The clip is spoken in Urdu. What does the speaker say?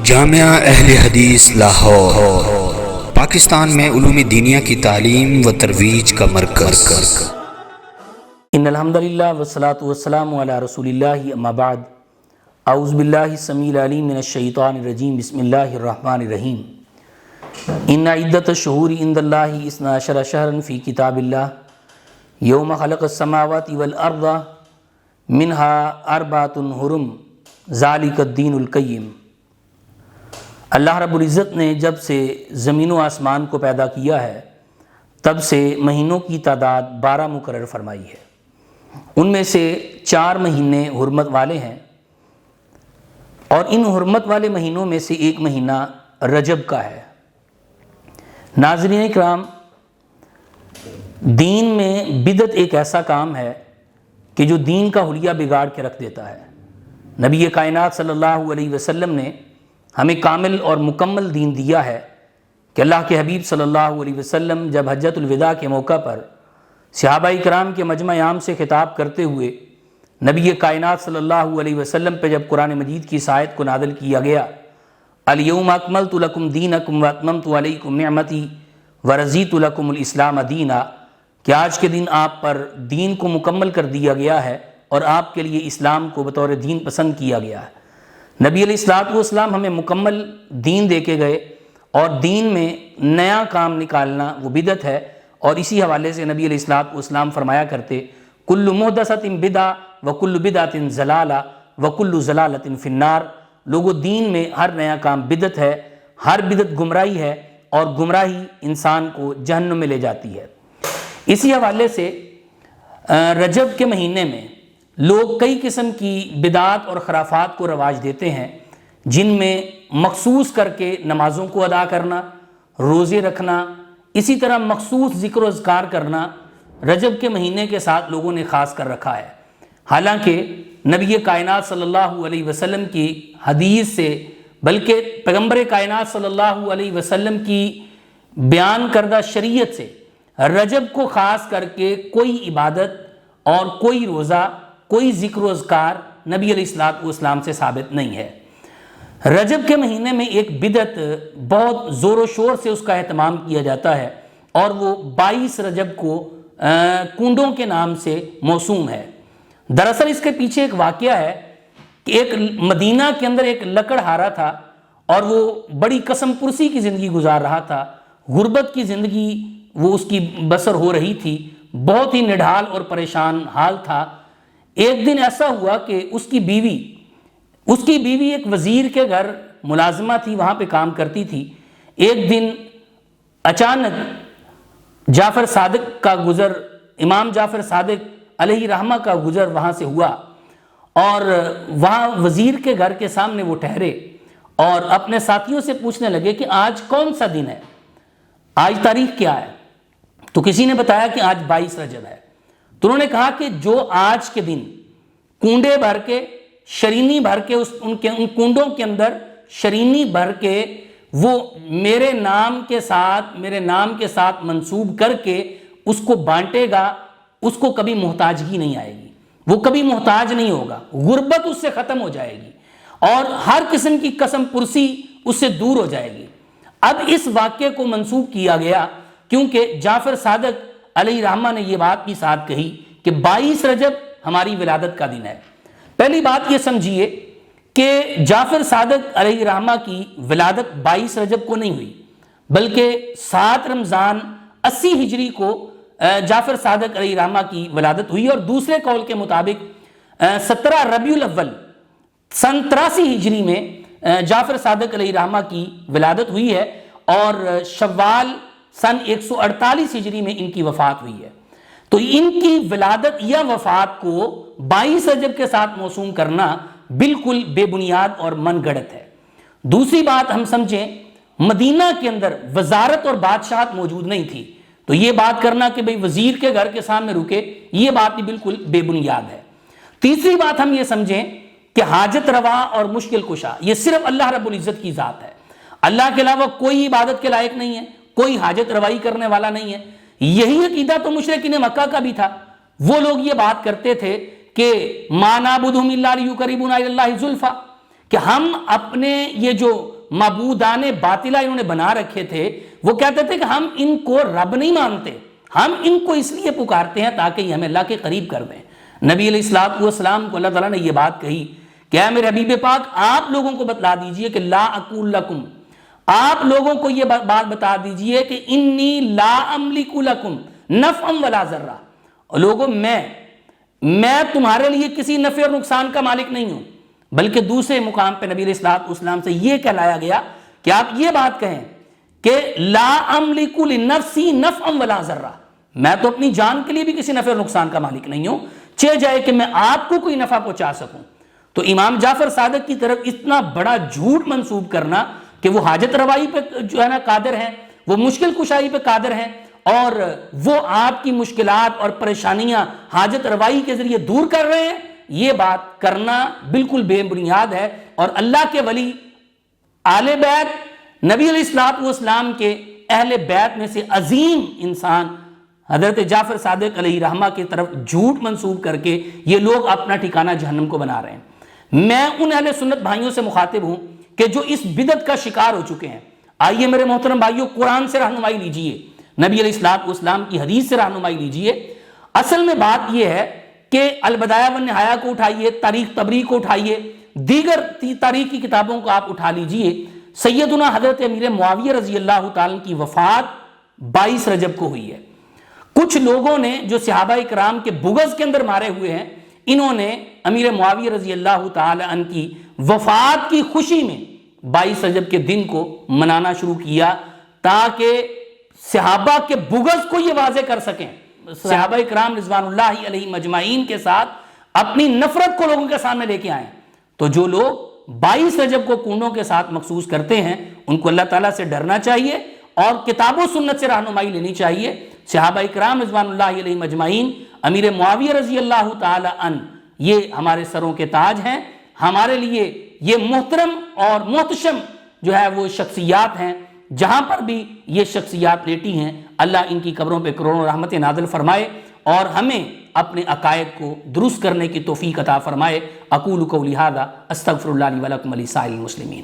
جامعہ اہل حدیث لاہور پاکستان میں علوم دینیہ کی تعلیم و ترویج کا مرکز۔ ان الحمدللہ والصلاة والسلام علی رسول اللہ، اما بعد، اعوذ باللہ السمیع العلیم من الشیطان الرجیم، بسم اللہ الرحمن الرحیم۔ ان عدۃ الشہور عند اللہ 12 شہرا فی کتاب اللہ یوم خلق السماوات والارض منها 4 حرم ذالک الدین القیم۔ اللہ رب العزت نے جب سے زمین و آسمان کو پیدا کیا ہے تب سے مہینوں کی تعداد 12 مقرر فرمائی ہے۔ ان میں سے 4 مہینے حرمت والے ہیں، اور ان حرمت والے مہینوں میں سے ایک مہینہ رجب کا ہے۔ ناظرین اکرام، دین میں بدعت ایک ایسا کام ہے کہ جو دین کا حلیہ بگاڑ کے رکھ دیتا ہے۔ نبی کائنات صلی اللہ علیہ وسلم نے ہمیں کامل اور مکمل دین دیا ہے کہ اللہ کے حبیب صلی اللہ علیہ وسلم جب حجۃ الوداع کے موقع پر صحابہ کرام کے مجمع عام سے خطاب کرتے ہوئے نبی کائنات صلی اللہ علیہ وسلم پہ جب قرآن مجید کی اس آیت کو نازل کیا گیا، الیوم اکملت لکم دینکم واتممت علیکم نعمتی ورضیت لکم الاسلام دینا، کہ آج کے دن آپ پر دین کو مکمل کر دیا گیا ہے اور آپ کے لیے اسلام کو بطور دین پسند کیا گیا ہے۔ نبی علیہ الصلوۃ والسلام ہمیں مکمل دین دے کے گئے، اور دین میں نیا کام نکالنا وہ بدعت ہے، اور اسی حوالے سے نبی علیہ الصلوۃ والسلام فرمایا کرتے کل محدثۃ بدعہ وکل بدعۃ ضلالہ وکل ضلالۃ فی النار۔ لوگوں، دین میں ہر نیا کام بدعت ہے، ہر بدعت گمراہی ہے، اور گمراہی انسان کو جہنم میں لے جاتی ہے۔ اسی حوالے سے رجب کے مہینے میں لوگ کئی قسم کی بدعات اور خرافات کو رواج دیتے ہیں، جن میں مخصوص کر کے نمازوں کو ادا کرنا، روزے رکھنا، اسی طرح مخصوص ذکر و اذکار کرنا رجب کے مہینے کے ساتھ لوگوں نے خاص کر رکھا ہے۔ حالانکہ نبی کائنات صلی اللہ علیہ وسلم کی حدیث سے، بلکہ پیغمبر کائنات صلی اللہ علیہ وسلم کی بیان کردہ شریعت سے رجب کو خاص کر کے کوئی عبادت اور کوئی روزہ، کوئی ذکر و اذکار نبی علیہ الصلوۃ والسلام سے ثابت نہیں ہے۔ رجب کے مہینے میں ایک بدعت بہت زور و شور سے اس کا اہتمام کیا جاتا ہے، اور وہ 22 رجب کو کنڈوں کے نام سے موسوم ہے۔ دراصل اس کے پیچھے ایک واقعہ ہے کہ ایک مدینہ کے اندر ایک لکڑہارا تھا، اور وہ بڑی قسم پرسی کی زندگی گزار رہا تھا، غربت کی زندگی وہ اس کی بسر ہو رہی تھی، بہت ہی نڈھال اور پریشان حال تھا۔ ایک دن ایسا ہوا کہ اس کی بیوی ایک وزیر کے گھر ملازمہ تھی، وہاں پہ کام کرتی تھی۔ ایک دن اچانک جعفر صادق کا گزر، امام جعفر صادق علیہ رحمہ کا گزر وہاں سے ہوا، اور وہاں وزیر کے گھر کے سامنے وہ ٹھہرے اور اپنے ساتھیوں سے پوچھنے لگے کہ آج کون سا دن ہے، آج تاریخ کیا ہے؟ تو کسی نے بتایا کہ آج 22 رجب ہے۔ تو انہوں نے کہا کہ جو آج کے دن کنڈے بھر کے، شرینی بھر کے، ان کنڈوں کے اندر شرینی بھر کے وہ میرے نام کے ساتھ منسوب کر کے اس کو بانٹے گا، اس کو کبھی محتاجگی نہیں آئے گی، وہ کبھی محتاج نہیں ہوگا، غربت اس سے ختم ہو جائے گی، اور ہر قسم کی قسم پرسی اس سے دور ہو جائے گی۔ اب اس واقعے کو منسوب کیا گیا کیونکہ جعفر صادق علیہ رحمہ نے یہ بات بھی ساتھ کہی کہ 22 رجب ہماری ولادت کا دن ہے۔ پہلی بات یہ سمجھیے کہ جعفر صادق علیہ رحمہ کی ولادت 22 رجب کو نہیں ہوئی، بلکہ 7 رمضان 80 ہجری کو جعفر صادق علیہ رحمہ کی ولادت ہوئی، اور دوسرے قول کے مطابق 17 ربیع الاول سن 83 ہجری میں جعفر صادق علیہ رحمہ کی ولادت ہوئی ہے، اور شوال سن 148 ہجری میں ان کی وفات ہوئی ہے۔ تو ان کی ولادت یا وفات کو 22 رجب کے ساتھ موسوم کرنا بالکل بے بنیاد اور من گڑت ہے۔ دوسری بات ہم سمجھیں، مدینہ کے اندر وزارت اور بادشاہت موجود نہیں تھی، تو یہ بات کرنا کہ بھئی وزیر کے گھر کے سامنے رکے، یہ بات بھی بالکل بے بنیاد ہے۔ تیسری بات ہم یہ سمجھیں کہ حاجت روا اور مشکل کشا یہ صرف اللہ رب العزت کی ذات ہے، اللہ کے علاوہ کوئی عبادت کے لائق نہیں ہے، کوئی حاجت روائی کرنے والا نہیں ہے۔ یہی عقیدہ تو مشرکین مکہ کا بھی تھا، وہ لوگ یہ بات کرتے تھے کہ ما نعبدہم الا لیقربونا الی اللہ زلفیٰ، کہ ہم اپنے یہ جو معبودان باطلہ انہوں نے بنا رکھے تھے، وہ کہتے تھے کہ ہم ان کو رب نہیں مانتے، ہم ان کو اس لیے پکارتے ہیں تاکہ یہ ہمیں اللہ کے قریب کر دیں۔ نبی علیہ السلام کو اللہ تعالیٰ نے یہ بات کہی کہ اے میرے حبیب پاک، آپ لوگوں کو بتلا دیجئے کہ لا اقول لکم، آپ لوگوں کو یہ بات بتا دیجئے کہ انی لا املک لکم نفعا ولا ضرا، لوگوں میں تمہارے لیے کسی نفع اور نقصان کا مالک نہیں ہوں، بلکہ دوسرے مقام پہ نبی علیہ السلام سے یہ کہلایا گیا کہ آپ یہ بات کہیں کہ لا املک لنفسی نفعا ولا ضرا، میں تو اپنی جان کے لیے بھی کسی نفع اور نقصان کا مالک نہیں ہوں، چہ جائے کہ میں آپ کو کوئی نفع پہنچا سکوں۔ تو امام جعفر صادق کی طرف اتنا بڑا جھوٹ منسوب کرنا کہ وہ حاجت روائی پہ جو ہے نا قادر ہیں، وہ مشکل کشائی پہ قادر ہیں، اور وہ آپ کی مشکلات اور پریشانیاں حاجت روائی کے ذریعے دور کر رہے ہیں، یہ بات کرنا بالکل بے بنیاد ہے۔ اور اللہ کے ولی، آل بیت، نبی علیہ السلام کے اہل بیت میں سے عظیم انسان حضرت جعفر صادق علیہ رحمہ کی طرف جھوٹ منسوب کر کے یہ لوگ اپنا ٹھکانہ جہنم کو بنا رہے ہیں۔ میں ان اہل سنت بھائیوں سے مخاطب ہوں کہ جو اس بدعت کا شکار ہو چکے ہیں، آئیے میرے محترم بھائیوں، قرآن سے رہنمائی لیجئے، نبی علیہ السلام کی حدیث سے رہنمائی لیجئے۔ اصل میں بات یہ ہے کہ البدایہ والنہایہ کو اٹھائیے، تاریخ طبری کو اٹھائیے، دیگر تاریخ کی کتابوں کو آپ اٹھا لیجئے، سیدنا حضرت امیر معاویہ رضی اللہ تعالیٰ کی وفات 22 رجب کو ہوئی ہے۔ کچھ لوگوں نے جو صحابہ اکرام کے بغض کے اندر مارے ہوئے ہیں، انہوں نے امیر معاویہ رضی اللہ تعالی عنہ کی وفات کی خوشی میں 22 رجب کے دن کو منانا شروع کیا تاکہ صحابہ کے بغض کو یہ واضح کر سکیں، صحابہ اکرام رضوان اللہ علیہ مجمعین کے ساتھ اپنی نفرت کو لوگوں کے سامنے لے کے آئیں۔ تو جو لوگ 22 رجب کو کنڈوں کے ساتھ مخصوص کرتے ہیں، ان کو اللہ تعالیٰ سے ڈرنا چاہیے اور کتاب و سنت سے رہنمائی لینی چاہیے۔ صحابہ اکرام رضوان اللہ علیہ مجمعین، امیر معاویہ رضی اللہ تعالی عنہ، یہ ہمارے سروں کے تاج ہیں، ہمارے لیے یہ محترم اور محتشم جو ہے وہ شخصیات ہیں۔ جہاں پر بھی یہ شخصیات لیٹی ہیں، اللہ ان کی قبروں پہ کروڑوں رحمتیں نازل فرمائے اور ہمیں اپنے عقائد کو درست کرنے کی توفیق عطا فرمائے۔ اقول قولی ھذا استغفر اللہ لی ولکم ولسائر المسلمین۔